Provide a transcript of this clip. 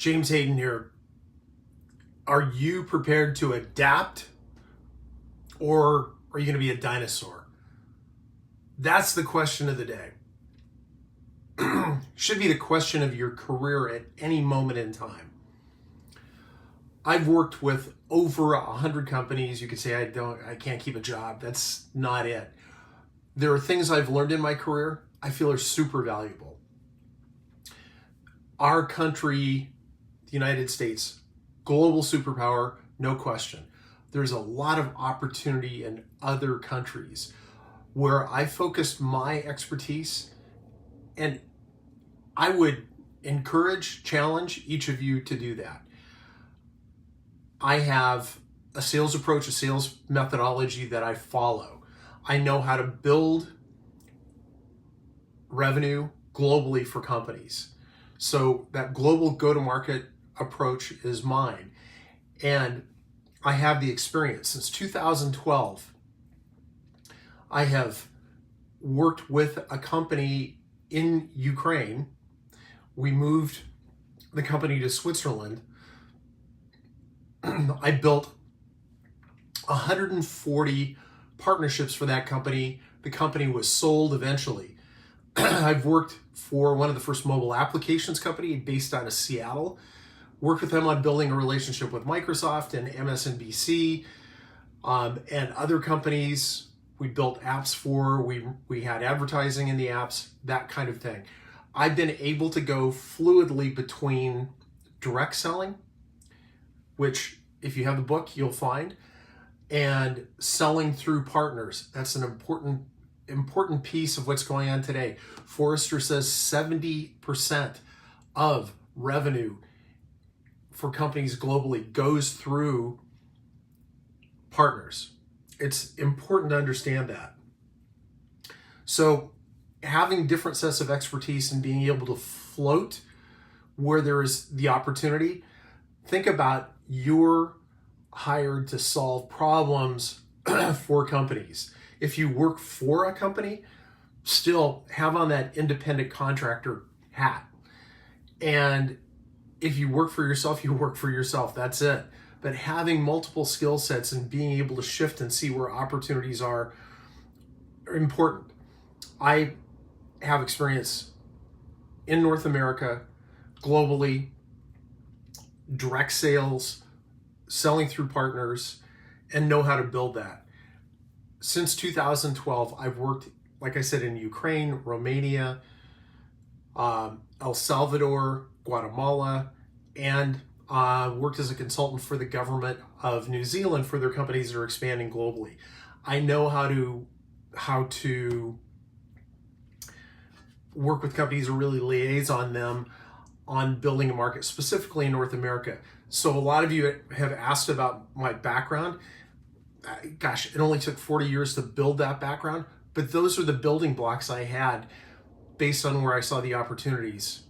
James Hayden here. Are you prepared to adapt, or are you going to be a dinosaur? That's the question of the day. Should be the question of your career at any moment in time. I've worked with over 100 companies. You could say I can't keep a job. That's not it. There are things I've learned in my career I feel are super valuable. Our country, the United States, global superpower, no question. There's a lot of opportunity in other countries where I focused my expertise, and I would encourage, challenge each of you to do that. I have a sales approach, a sales methodology that I follow. I know how to build revenue globally for companies. So that global go-to-market approach is mine. And I have the experience. Since 2012, I have worked with a company in Ukraine. We moved the company to Switzerland. I built 140 partnerships for that company. The company was sold eventually. I've worked for one of the first mobile applications company based out of Seattle. Worked with them on building a relationship with Microsoft and MSNBC and other companies. We built apps for, we had advertising in the apps, that kind of thing. I've been able to go fluidly between direct selling, which if you have the book, you'll find, and selling through partners. That's an important piece of what's going on today. Forrester says 70% of revenue for companies globally goes through partners. It's important to understand that. So having different sets of expertise and being able to float where there is the opportunity, think about you're hired to solve problems for companies. If you work for a company, still have on that independent contractor hat. And if you work for yourself, you work for yourself. That's it. But having multiple skill sets and being able to shift and see where opportunities are important. I have experience in North America, globally, direct sales, selling through partners, and know how to build that. Since 2012, I've worked, like I said, in Ukraine, Romania, El Salvador, Guatemala, and worked as a consultant for the government of New Zealand for their companies that are expanding globally. I know how to work with companies or really liaison them on building a market, specifically in North America. So a lot of you have asked about my background. Gosh, it only took 40 years to build that background, but those are the building blocks I had based on where I saw the opportunities